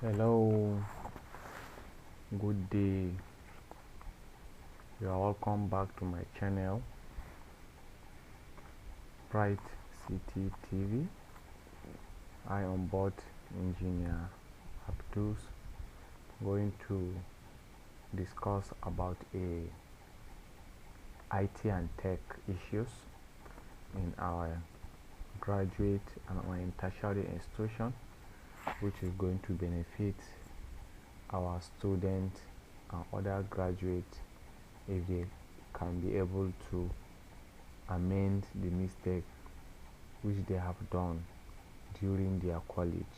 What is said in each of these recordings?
Hello, good day. You are welcome back to my channel, Bright City TV. I am board engineer Abdus, going to discuss about IT and tech issues in our graduate and our tertiary institution, which is going to benefit our students and other graduates if they can be able to amend the mistake which they have done during their college.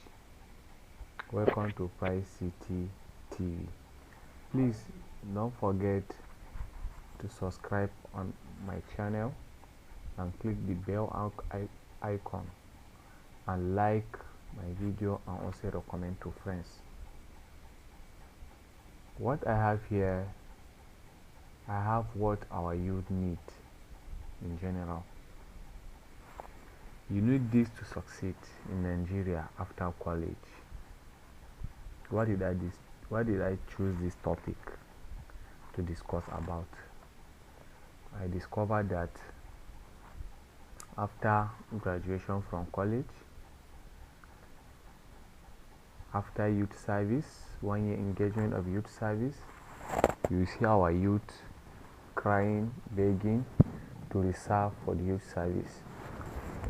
Welcome to Bright City TV. Please don't forget to subscribe on my channel and click the bell icon and like my video and also recommend to friends. What I have here, I have what our youth need in general. You need this to succeed in Nigeria after college. Why did I choose this topic to discuss about? I discovered that after graduation from college, after youth service, 1 year engagement of youth service, you see our youth crying, begging to reserve for the youth service.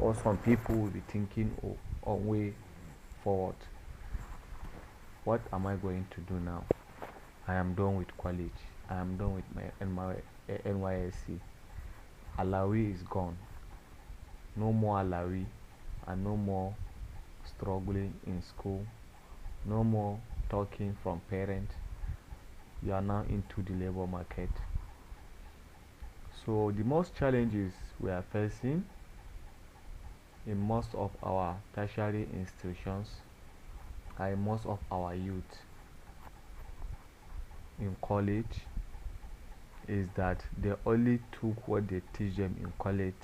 Or some people will be thinking on way forward. What am I going to do now? I am done with college. I am done with my NYSC. Alawi is gone. No more Alawi and no more struggling in school. No more talking from parents. You are now into the labor market. So the most challenges we are facing in most of our tertiary institutions and most of our youth in college is that they only took what they teach them in college,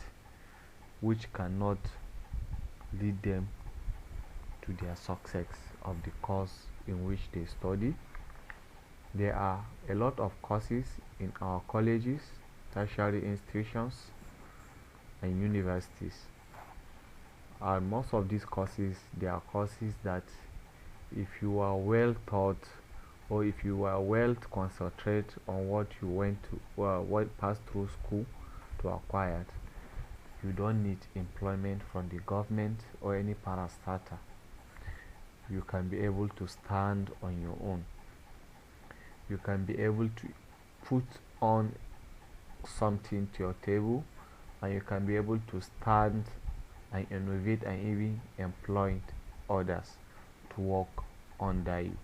which cannot lead them to their success of the course in which they study. There are a lot of courses in our colleges, tertiary institutions, and universities. And most of these courses, they are courses that if you are well taught or if you are well to concentrate on what you went to what passed through school to acquire, you don't need employment from the government or any parastatal. You can be able to stand on your own. You can be able to put on something to your table, and you can be able to stand and innovate and even employ others to work under you.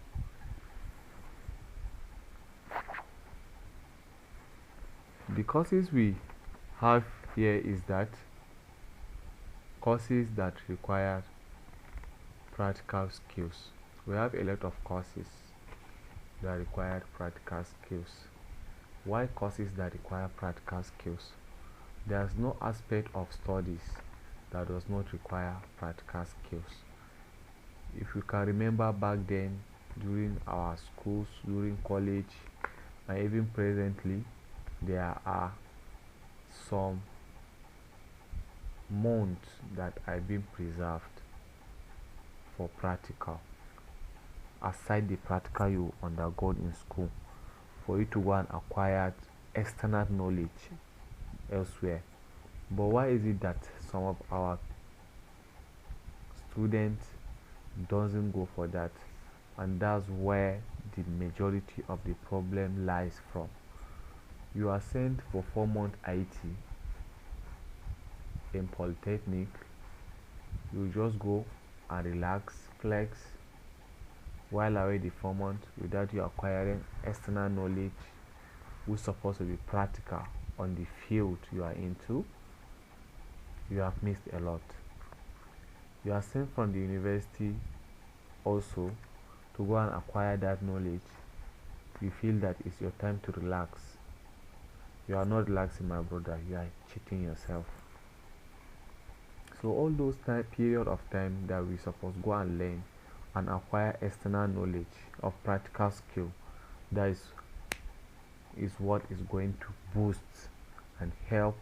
The courses we have here is that courses that require practical skills. We have a lot of courses that require practical skills. Why courses that require practical skills? There's no aspect of studies that does not require practical skills. If you can remember back then, during our schools, during college, and even presently, there are some months that are being preserved for practical, aside the practical you undergo in school, for you to go and acquire external knowledge elsewhere. But why is it that some of our students doesn't go for that? And that's where the majority of the problem lies from. You are sent for 4 month IT in Polytechnic. You just go and relax, flex, while away the 4 months without you acquiring external knowledge which is supposed to be practical on the field you are into. You have missed a lot. You are sent from the university also to go and acquire that knowledge. You feel that it's your time to relax. You are not relaxing, my brother. You are cheating yourself. So all those period of time that we supposed go and learn, and acquire external knowledge of practical skill. That is what is going to boost and help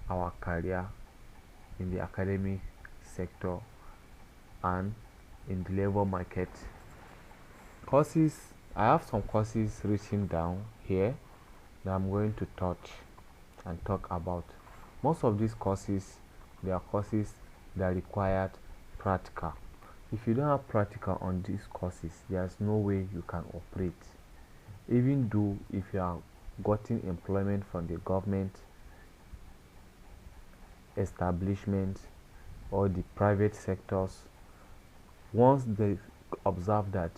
our career in the academic sector and in the labor market. Courses, I have some courses written down here that I'm going to touch and talk about. Most of these courses, they are courses that required practical. If you don't have practical on these courses, there's no way you can operate. Even though if you are getting employment from the government establishment or the private sectors, once they observe that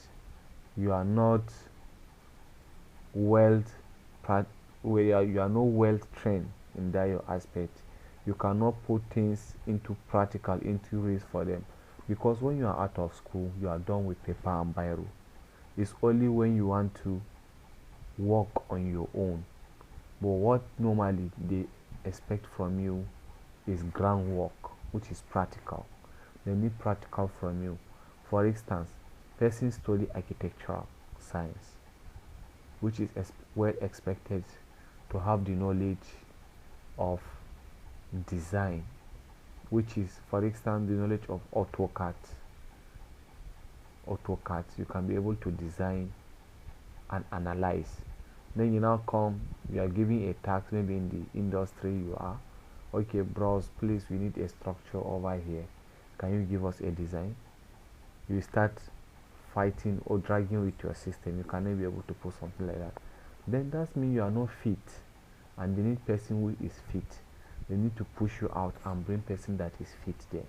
you are not well you are not well trained in that your aspect, you cannot put things into practical into risk for them, because when you are out of school you are done with paper and biro. It's only when you want to work on your own. But what normally they expect from you is groundwork, which is practical. They need practical from you. For instance, person study architectural science, which is well expected to have the knowledge of design, which is, for instance, the knowledge of AutoCAD. AutoCAD, you can be able to design and analyze. Then you now come, you are giving a task, maybe in the industry you are. Okay, bros, please, we need a structure over here. Can you give us a design? You start fighting or dragging with your system. You cannot be able to put something like that. Then that means you are not fit, and they need person who is fit. They need to push you out and bring person that is fit there.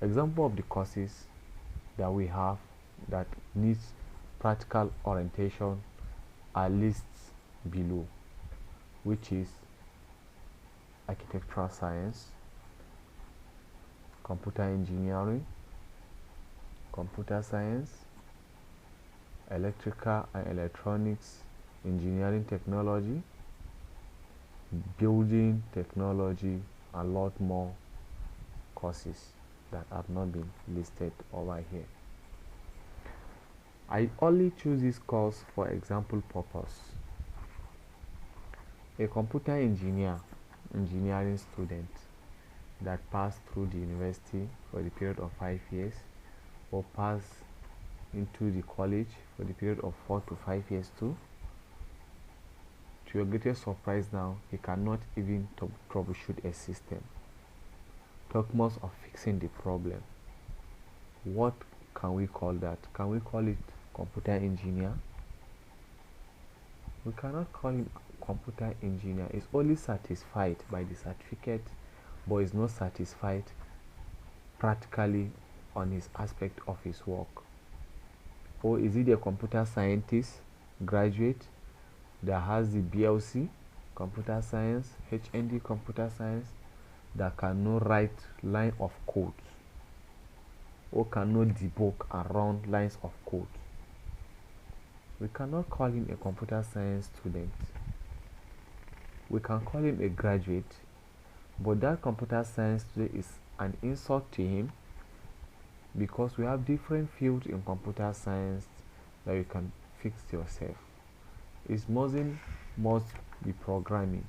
Example of the courses that we have that needs practical orientation are listed below, which is architectural science, computer engineering, computer science, electrical and electronics engineering technology, building technology, and a lot more courses that have not been listed over here. I only choose this course for example purpose. A computer engineering student that passed through the university for the period of 5 years, or pass into the college for the period of 4 to 5 years too, to your greatest surprise now, he cannot even troubleshoot a system. Talk most of fixing the problem. What can we call that? Can we call it computer engineer? We cannot call him computer engineer. He's only satisfied by the certificate, but is not satisfied practically on his aspect of his work. Or is it a computer scientist graduate that has the BLC computer science, HND computer science, that cannot write line of code or cannot debug around lines of code? We cannot call him a computer science student. We can call him a graduate, but that computer science student is an insult to him, because we have different fields in computer science that you can fix yourself. It must be programming.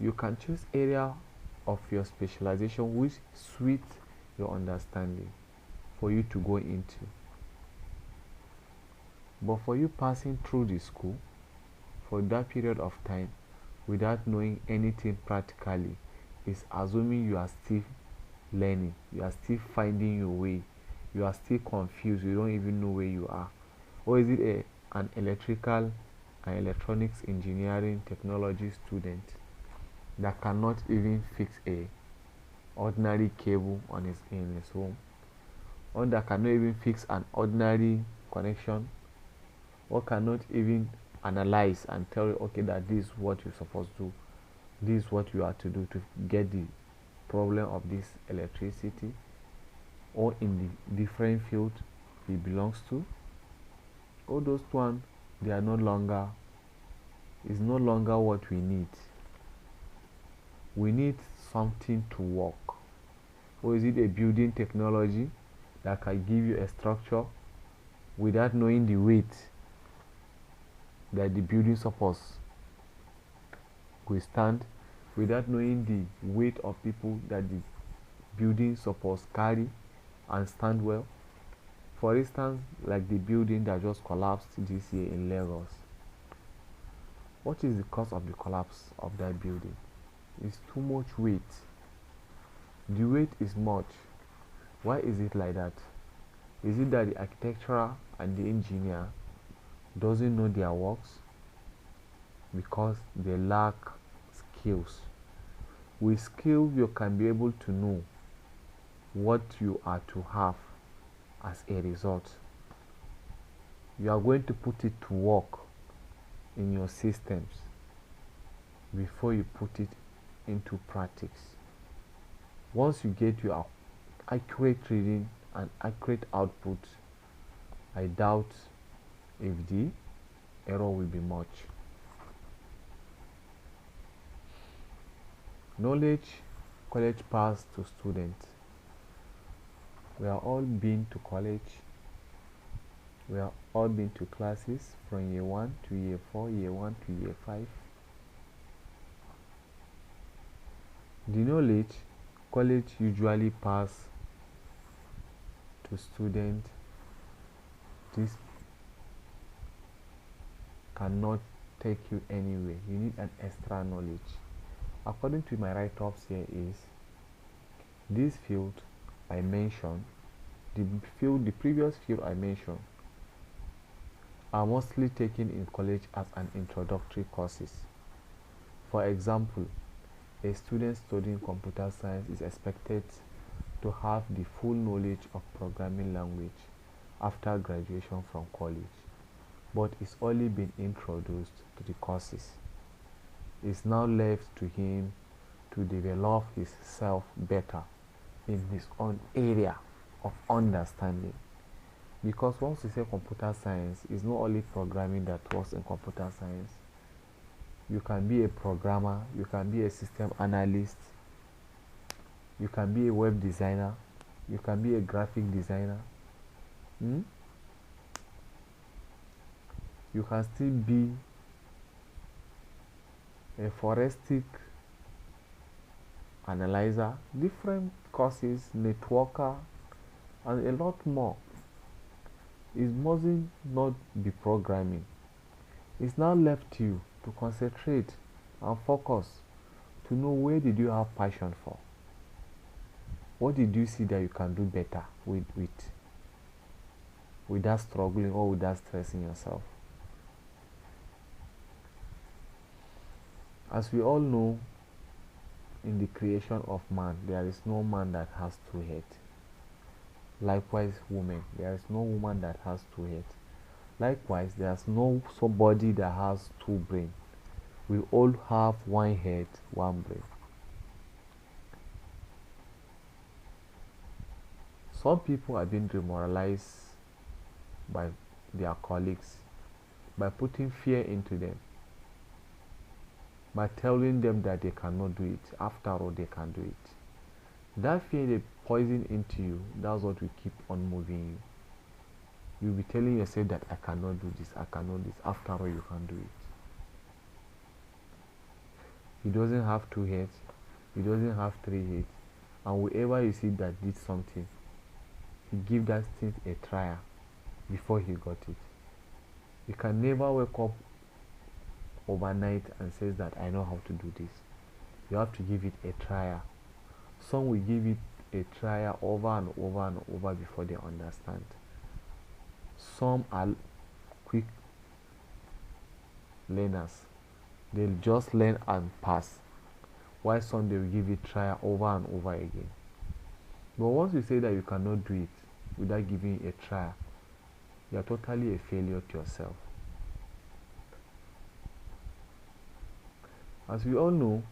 You can choose area of your specialization which suits your understanding for you to go into. But for you passing through the school for that period of time without knowing anything practically is assuming you are still learning, you are still finding your way, you are still confused, you don't even know where you are. Or is it an electrical and electronics engineering technology student that cannot even fix a ordinary cable in his home, or that cannot even fix an ordinary connection, or cannot even analyze and tell you, okay, that this is what you're supposed to do, this is what you have to do to get the problem of this electricity, or in the different field he belongs to? All those ones, they are no longer, is no longer what we need. We need something to work. Or is it a building technology that can give you a structure without knowing the weight that the building supports withstand, without knowing the weight of people that the building supports carry and stand well? For instance, like the building that just collapsed this year in Lagos. What is the cause of the collapse of that building? It's too much weight. The weight is much. Why is it like that? Is it that the architectural and the engineer doesn't know their works? Because they lack skills. With skill, you can be able to know what you are to have as a result. You are going to put it to work in your systems before you put it into practice. Once you get your accurate reading and accurate output, I doubt if the error will be much. Knowledge college pass to students. We are all been to college. We are all been to classes from year 1 to year 4, year 1 to year 5. The knowledge college usually pass to students, this cannot take you anywhere. You need an extra knowledge. According to my write-ups here is this field I mentioned, the previous field I mentioned are mostly taken in college as an introductory courses. For example, a student studying computer science is expected to have the full knowledge of programming language after graduation from college, but it's only been introduced to the courses. It's now left to him to develop himself better in his own area of understanding. Because once you say computer science, it's not only programming that works in computer science. You can be a programmer, you can be a system analyst, you can be a web designer, you can be a graphic designer. You can still be a forensic analyzer, different courses, networker, and a lot more. It mustn't not be programming. It's now left to you to concentrate and focus to know where did you have passion for. What did you see that you can do better without struggling or without stressing yourself? As we all know, in the creation of man, there is no man that has two heads. Likewise, woman, there is no woman that has two heads. Likewise, there's no somebody that has two brains. We all have one head, one brain. Some people are being demoralized by their colleagues by putting fear into them, by telling them that they cannot do it. After all, they can do it. That fear they poison into you, that's what will keep on moving you. You'll be telling yourself that I cannot do this, I cannot do this. After all, you can do it. He doesn't have two heads, he doesn't have three heads, and whoever you see that did something, he give that thing a trial before he got it. You can never wake up overnight and says that I know how to do this. You have to give it a trial. Some will give it a trial over and over and over before they understand. Some are quick learners. They'll just learn and pass. While some they will give it trial over and over again. But once you say that you cannot do it without giving it a trial, you are totally a failure to yourself. As we all know,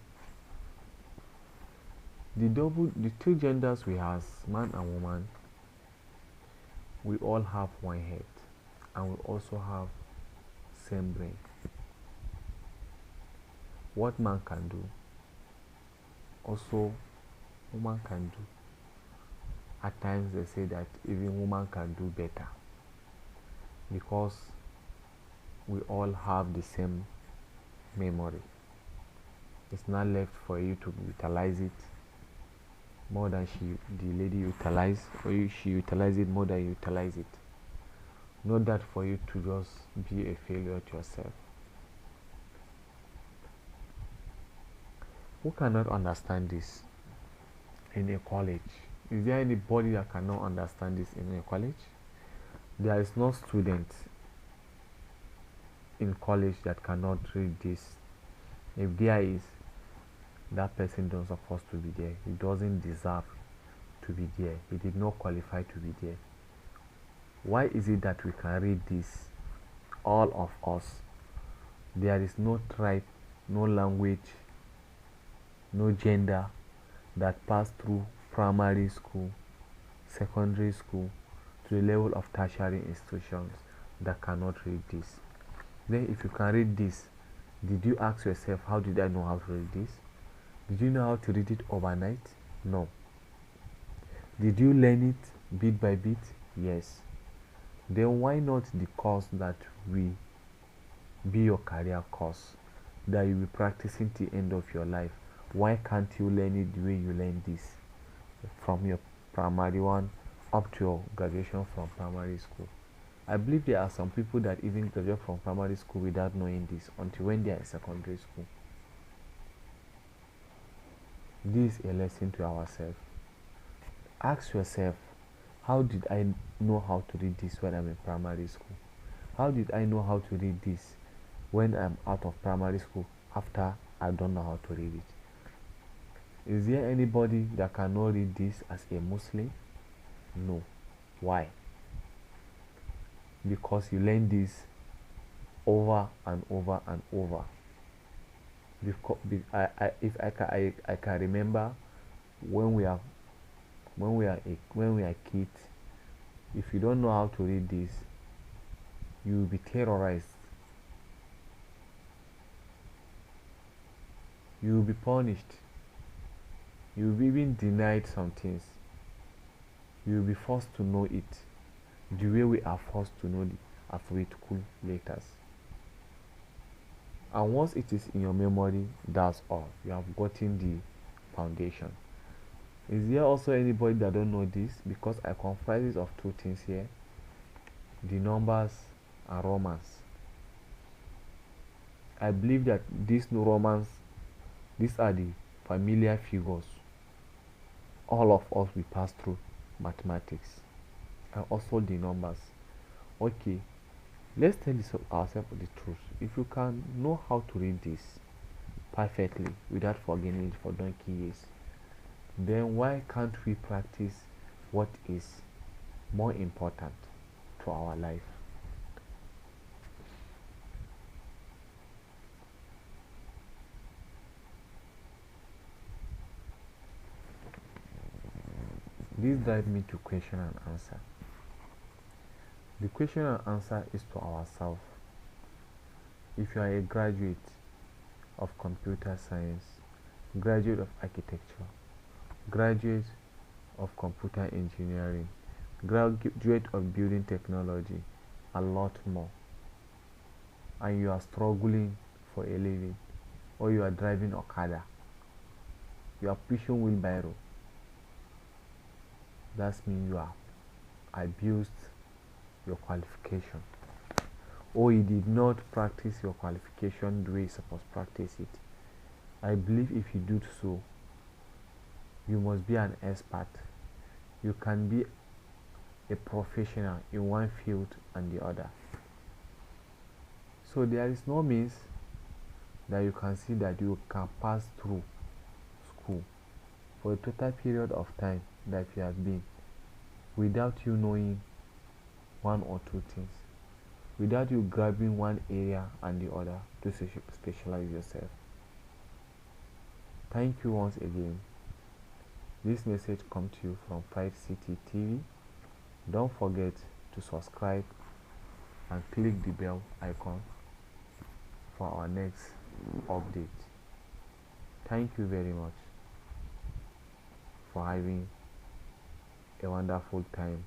the two genders we have, man and woman, we all have one head and we also have same brain. What man can do, also woman can do. At times they say that even women can do better because we all have the same memory. It's not left for you to utilize it more than the lady utilized, or she utilized it more than you utilize it. Not that for you to just be a failure to yourself. Who cannot understand this in a college? Is there anybody that cannot understand this in a college? There is no student in college that cannot read this. If there is, that person doesn't supposed to be there. He doesn't deserve to be there. He did not qualify to be there. Why is it that we can read this, all of us? There is no tribe, no language, no gender that passed through primary school, secondary school, to the level of tertiary institutions that cannot read this. Then if you can read this, did you ask yourself, how did I know how to read this? Did you know how to read it overnight? No. Did you learn it bit by bit? Yes. Then why not the course that will be your career course, that you will be practicing till the end of your life? Why can't you learn it the way you learn this from your primary one up to your graduation from primary school? I believe there are some people that even graduate from primary school without knowing this until when they are in secondary school. This is a lesson to ourselves. Ask yourself, how did I know how to read this when I'm in primary school? How did I know how to read this when I'm out of primary school after I don't know how to read it? Is there anybody that cannot read this as a Muslim? No. Why? Because you learn this over and over and over. Because I can remember when we are kids, if you don't know how to read this, you will be terrorized. You will be punished. You will be even denied some things. You will be forced to know it the way we are forced to know the alphabetical letters. And once it is in your memory, that's all. You have gotten the foundation. Is there also anybody that don't know this? Because I comprise of two things here: the numbers and romance. I believe that these romance, these are the familiar figures all of us we pass through mathematics, and also the numbers. Okay, let's tell ourselves the truth. If you can know how to read this perfectly without forgetting it for donkey years, then why can't we practice what is more important to our life? This drives me to question and answer. The question and answer is to ourselves. If you are a graduate of computer science, graduate of architecture, graduate of computer engineering, graduate of building technology, a lot more, and you are struggling for a living, or you are driving Okada, you are pushing wheelbarrow, that means you are abused your qualification, or you did not practice your qualification the way you're supposed to practice it. I believe if you do so, you must be an expert. You can be a professional in one field and the other. So there is no means that you can see that you can pass through school for a total period of time that you have been without you knowing one or two things, without you grabbing one area and the other to specialize yourself. Thank you once again. This message comes to you from Pride City TV. Don't forget to subscribe and click the bell icon for our next update. Thank you very much for having a wonderful time.